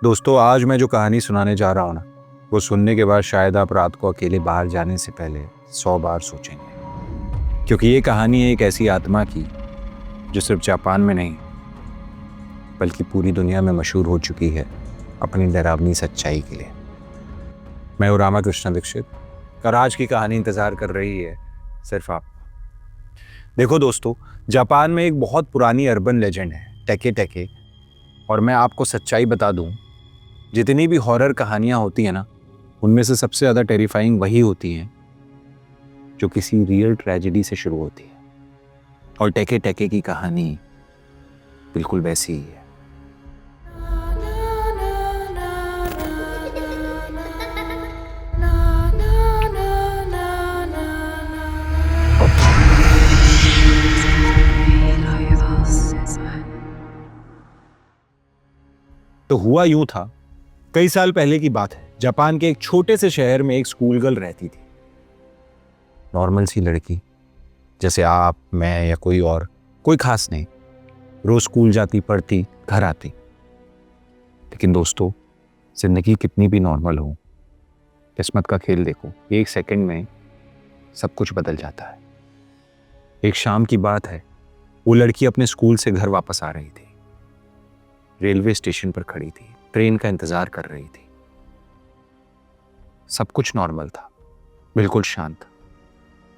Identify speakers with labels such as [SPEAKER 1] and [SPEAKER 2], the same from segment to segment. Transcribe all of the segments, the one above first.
[SPEAKER 1] दोस्तों, आज मैं जो कहानी सुनाने जा रहा हूँ ना, वो सुनने के बाद शायद आप रात को अकेले बाहर जाने से पहले 100 बार सोचेंगे। क्योंकि ये कहानी है एक ऐसी आत्मा की जो सिर्फ जापान में नहीं बल्कि पूरी दुनिया में मशहूर हो चुकी है अपनी डरावनी सच्चाई के लिए। मैं हूं रामाकृष्ण दीक्षित और आज की कहानी इंतजार कर रही है सिर्फ आप। देखो दोस्तों, जापान में एक बहुत पुरानी अर्बन लेजेंड है टेके टेके। और मैं आपको सच्चाई बता दूं, जितनी भी हॉरर कहानियां होती हैं ना, उनमें से सबसे ज़्यादा टेरिफाइंग वही होती हैं जो किसी रियल ट्रेजेडी से शुरू होती है। और टेके टेके की कहानी बिल्कुल वैसी ही है। तो हुआ यूं था, कई साल पहले की बात है। जापान के एक छोटे से शहर में एक स्कूल गर्ल रहती थी। नॉर्मल सी लड़की, जैसे आप, मैं या कोई और, कोई खास नहीं। रोज स्कूल जाती, पढ़ती, घर आती। लेकिन दोस्तों, जिंदगी कितनी भी नॉर्मल हो, किस्मत का खेल देखो, एक सेकंड में सब कुछ बदल जाता है। एक शाम की बात है, वो लड़की अपने स्कूल से घर वापस आ रही थी। रेलवे स्टेशन पर खड़ी थी, ट्रेन का इंतजार कर रही थी। सब कुछ नॉर्मल था, बिल्कुल शांत।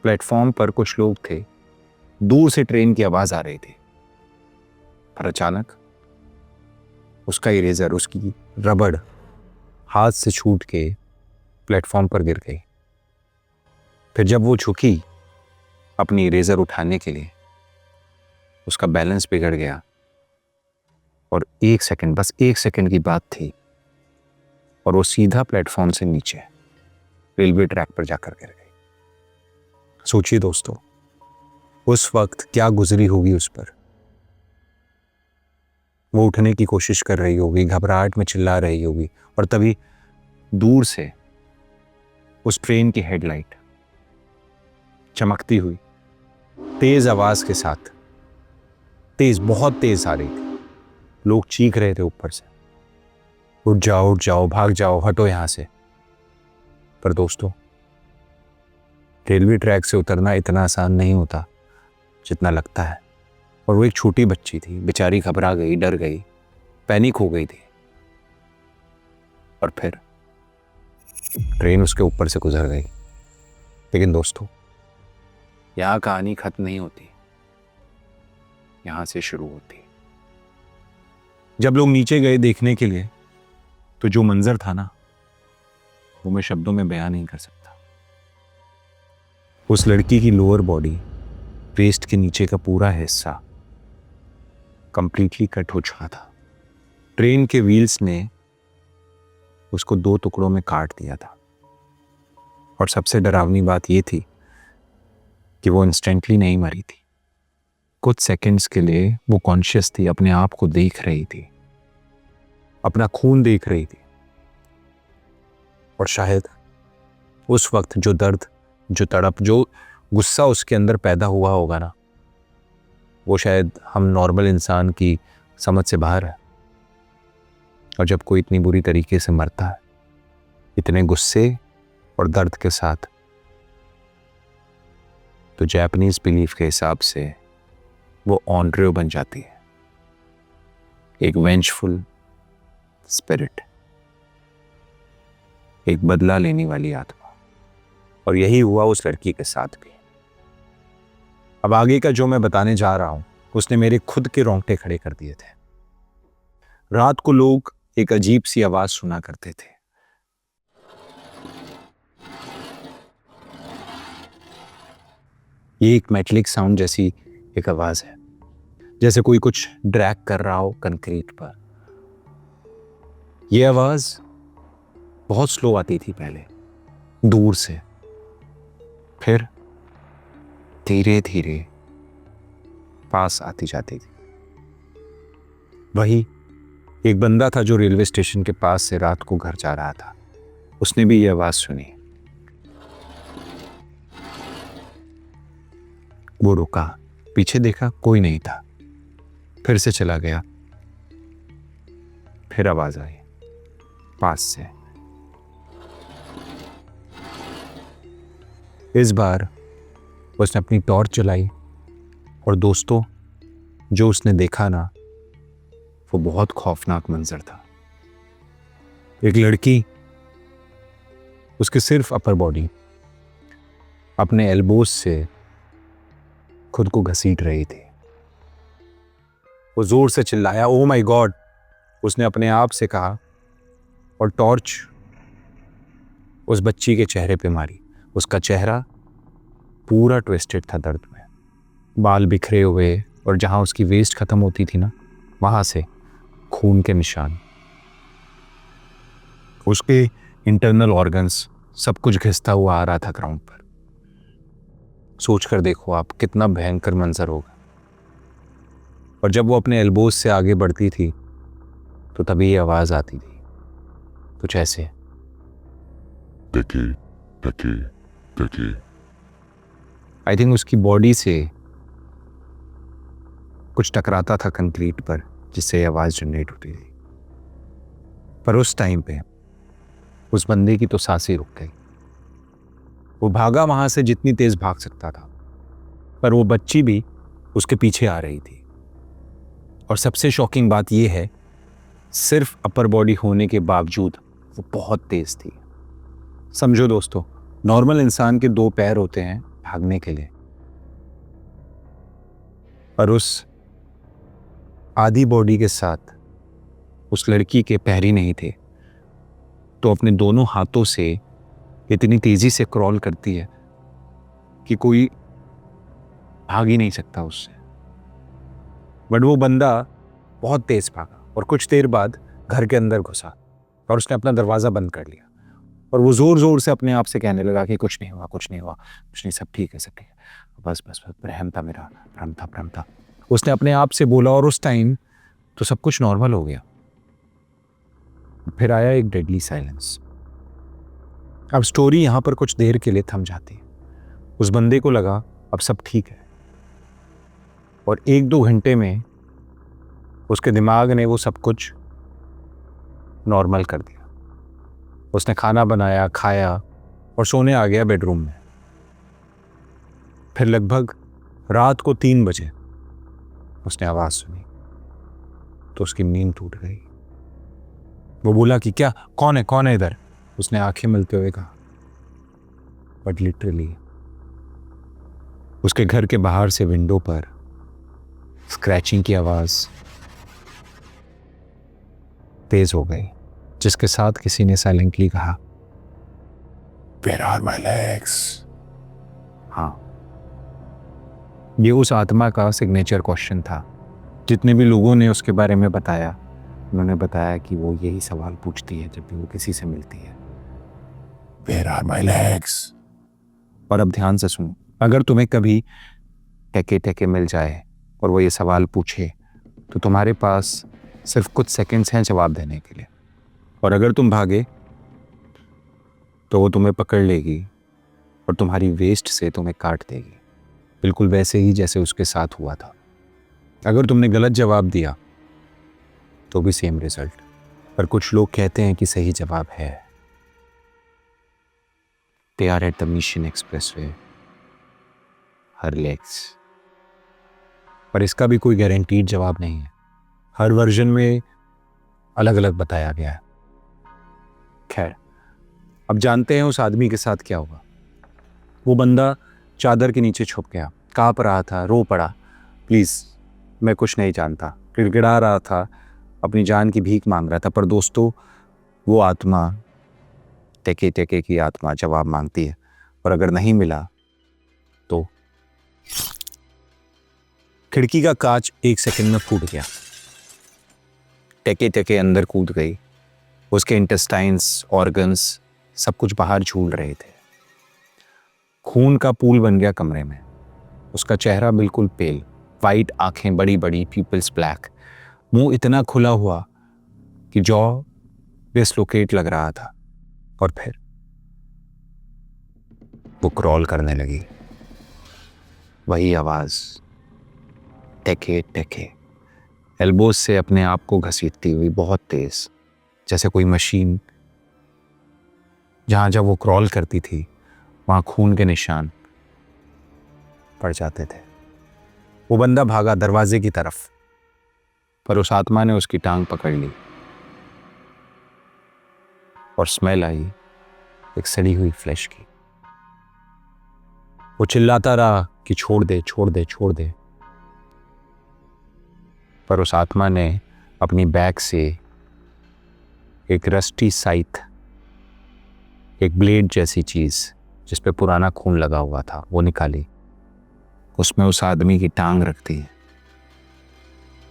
[SPEAKER 1] प्लेटफॉर्म पर कुछ लोग थे, दूर से ट्रेन की आवाज आ रही थी। पर अचानक उसका इरेजर, उसकी रबड़ हाथ से छूट के प्लेटफॉर्म पर गिर गई। फिर जब वो झुकी अपनी इरेजर उठाने के लिए, उसका बैलेंस बिगड़ गया और एक सेकंड, बस एक सेकंड की बात थी, और वो सीधा प्लेटफॉर्म से नीचे रेलवे ट्रैक पर जाकर गिर गई। सोचिए दोस्तों, उस वक्त क्या गुजरी होगी उस पर। वो उठने की कोशिश कर रही होगी, घबराहट में चिल्ला रही होगी, और तभी दूर से उस ट्रेन की हेडलाइट चमकती हुई तेज आवाज के साथ, तेज, बहुत तेज आ रही थी। लोग चीख रहे थे ऊपर से, उठ जाओ, भाग जाओ, हटो यहां से। पर दोस्तों, रेलवे ट्रैक से उतरना इतना आसान नहीं होता जितना लगता है। और वो एक छोटी बच्ची थी, बेचारी घबरा गई, डर गई, पैनिक हो गई थी। और फिर ट्रेन उसके ऊपर से गुजर गई। लेकिन दोस्तों, यहां कहानी खत्म नहीं होती, यहां से शुरू होती। जब लोग नीचे गए देखने के लिए, तो जो मंजर था ना, वो मैं शब्दों में बयान नहीं कर सकता। उस लड़की की लोअर बॉडी, वेस्ट के नीचे का पूरा हिस्सा कंप्लीटली कट हो चुका था। ट्रेन के व्हील्स ने उसको 2 टुकड़ों में काट दिया था। और सबसे डरावनी बात यह थी कि वो इंस्टेंटली नहीं मरी थी। कुछ सेकंड्स के लिए वो कॉन्शियस थी, अपने आप को देख रही थी, अपना खून देख रही थी। और शायद उस वक्त जो दर्द, जो तड़प, जो गुस्सा उसके अंदर पैदा हुआ होगा ना, वो शायद हम नॉर्मल इंसान की समझ से बाहर है। और जब कोई इतनी बुरी तरीके से मरता है, इतने गुस्से और दर्द के साथ, तो जापानीज बिलीफ के हिसाब से वो ऑनरेयो बन जाती है, एक वेंजफुल स्पिरिट, एक बदला लेने वाली आत्मा। और यही हुआ उस लड़की के साथ भी। अब आगे का जो मैं बताने जा रहा हूं, उसने मेरे खुद के रोंगटे खड़े कर दिए थे। रात को लोग एक अजीब सी आवाज सुना करते थे। ये एक मेटलिक साउंड जैसी एक आवाज है, जैसे कोई कुछ ड्रैग कर रहा हो कंक्रीट पर। यह आवाज बहुत स्लो आती थी पहले, दूर से, फिर धीरे धीरे पास आती जाती थी। वही एक बंदा था जो रेलवे स्टेशन के पास से रात को घर जा रहा था। उसने भी यह आवाज सुनी। वो रुका, पीछे देखा, कोई नहीं था। फिर से चला गया, फिर आवाज आई, पास से। इस बार उसने अपनी टॉर्च जलाई और दोस्तों, जो उसने देखा ना, वो बहुत खौफनाक मंजर था। एक लड़की उसके सिर्फ अपर बॉडी अपने एल्बोज से खुद को घसीट रही थी। वो जोर से चिल्लाया, ओ माय गॉड, उसने अपने आप से कहा, और टॉर्च उस बच्ची के चेहरे पे मारी। उसका चेहरा पूरा ट्विस्टेड था दर्द में, बाल बिखरे हुए, और जहां उसकी वेस्ट खत्म होती थी ना, वहां से खून के निशान। उसके इंटरनल ऑर्गन्स, सब कुछ घिसता हुआ आ रहा था ग्राउंड पर। सोचकर देखो आप, कितना भयंकर मंजर होगा। और जब वो अपने एल्बोज से आगे बढ़ती थी तो तभी ये आवाज आती थी, कुछ ऐसे,
[SPEAKER 2] टके टके टके।
[SPEAKER 1] आई थिंक उसकी बॉडी से कुछ टकराता था कंक्रीट पर, जिससे आवाज जनरेट होती थी। पर उस टाइम पे उस बंदे की तो सांसें रुक गई। वो भागा वहां से जितनी तेज भाग सकता था, पर वो बच्ची भी उसके पीछे आ रही थी। और सबसे शॉकिंग बात यह है, सिर्फ अपर बॉडी होने के बावजूद वो बहुत तेज थी। समझो दोस्तों, नॉर्मल इंसान के 2 पैर होते हैं भागने के लिए, पर उस आधी बॉडी के साथ उस लड़की के पैर ही नहीं थे, तो अपने दोनों हाथों से इतनी तेजी से क्रॉल करती है कि कोई भाग ही नहीं सकता उससे। बट वो बंदा बहुत तेज भागा और कुछ देर बाद घर के अंदर घुसा और उसने अपना दरवाजा बंद कर लिया। और वो जोर जोर से अपने आप से कहने लगा कि कुछ नहीं हुआ, कुछ नहीं हुआ, कुछ नहीं, सब ठीक है, सब ठीक है, बस बस बस, भ्रम था मेरा, भ्रम था, उसने अपने आप से बोला। और उस टाइम तो सब कुछ नॉर्मल हो गया। फिर आया एक डेडली साइलेंस। अब स्टोरी यहां पर कुछ देर के लिए थम जाती है। उस बंदे को लगा अब सब ठीक है, और 1-2 घंटे में उसके दिमाग ने वो सब कुछ नॉर्मल कर दिया। उसने खाना बनाया, खाया और सोने आ गया बेडरूम में। फिर लगभग रात को 3 बजे उसने आवाज सुनी तो उसकी नींद टूट गई। वो बोला कि क्या, कौन है इधर? उसने आंखें मिलते हुए कहा। बट लिटरली उसके घर के बाहर से विंडो पर स्क्रैचिंग की आवाज तेज हो गई, जिसके साथ किसी ने साइलेंटली कहा,
[SPEAKER 2] Where are my legs?
[SPEAKER 1] हाँ, ये उस आत्मा का सिग्नेचर क्वेश्चन था। जितने भी लोगों ने उसके बारे में बताया, उन्होंने बताया कि वो यही सवाल पूछती है जब भी वो किसी से मिलती है।
[SPEAKER 2] Where are my legs?
[SPEAKER 1] और अब ध्यान से सुनो, अगर तुम्हें कभी टके मिल जाए और वो ये सवाल पूछे, तो तुम्हारे पास सिर्फ कुछ सेकंड्स हैं जवाब देने के लिए। और अगर तुम भागे तो वो तुम्हें पकड़ लेगी और तुम्हारी वेस्ट से तुम्हें काट देगी, बिल्कुल वैसे ही जैसे उसके साथ हुआ था। अगर तुमने गलत जवाब दिया तो भी सेम रिजल्ट। पर कुछ लोग कहते हैं कि सही जवाब है। They are at the mission expressway, her legs. पर इसका भी कोई गारंटीड जवाब नहीं है। हर वर्जन में अलग अलग बताया गया है। खैर, अब जानते हैं उस आदमी के साथ क्या हुआ। वो बंदा चादर के नीचे छुप गया, कांप रहा था, रो पड़ा, प्लीज़ मैं कुछ नहीं जानता, गिड़गिड़ा रहा था, अपनी जान की भीख मांग रहा था। पर दोस्तों, वो आत्मा, टके की आत्मा जवाब मांगती है, और अगर नहीं मिला तो खिड़की का कांच 1 सेकंड में फूट गया। टके अंदर कूद गई। उसके इंटेस्टाइन्स, ऑर्गन्स सब कुछ बाहर झूल रहे थे। खून का पूल बन गया कमरे में। उसका चेहरा बिल्कुल पेल, वाइट आंखें बड़ी बड़ी, पीपल्स ब्लैक, मुंह इतना खुला हुआ कि जॉ डिसलोकेट लग रहा था। और फिर वो क्रॉल करने लगी। वही आवाज, टके, एल्बोज से अपने आप को घसीटती हुई, बहुत तेज, जैसे कोई मशीन जहाँ जब वो क्रॉल करती थी वहाँ खून के निशान पड़ जाते थे। वो बंदा भागा दरवाजे की तरफ, पर उस आत्मा ने उसकी टांग पकड़ ली और स्मेल आई एक सड़ी हुई फ्लैश की। वो चिल्लाता रहा कि छोड़ दे छोड़ दे छोड़ दे, पर उस आत्मा ने अपनी बैग से एक रस्टी साइथ, एक ब्लेड जैसी चीज जिस पे पुराना खून लगा हुआ था, वो निकाली। उसमें उस आदमी की टांग रख दी,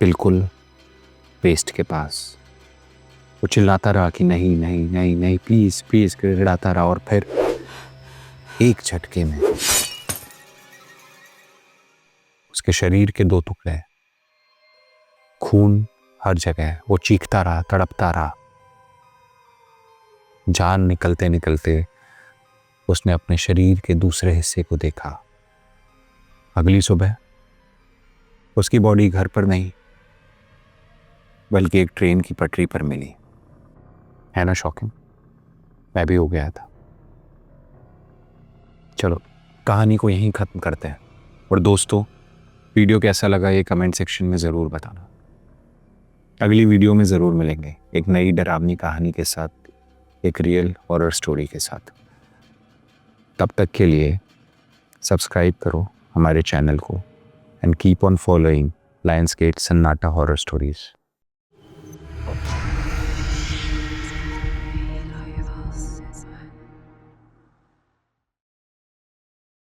[SPEAKER 1] बिल्कुल पेस्ट के पास। वो चिल्लाता रहा कि नहीं नहीं नहीं नहीं प्लीज प्लीज, गिड़गिड़ाता रहा। और फिर एक झटके में उसके शरीर के 2 टुकड़े, खून हर जगह। वो चीखता रहा, तड़पता रहा। जान निकलते निकलते उसने अपने शरीर के दूसरे हिस्से को देखा। अगली सुबह उसकी बॉडी घर पर नहीं बल्कि एक ट्रेन की पटरी पर मिली। है ना शॉकिंग? मैं भी हो गया था। चलो कहानी को यहीं ख़त्म करते हैं। और दोस्तों, वीडियो कैसा लगा ये कमेंट सेक्शन में ज़रूर बताना। अगली वीडियो में ज़रूर मिलेंगे एक नई डरावनी कहानी के साथ, एक रियल हॉरर स्टोरी के साथ। तब तक के लिए सब्सक्राइब करो हमारे चैनल को and keep on following Lions Gate Sannata horror stories.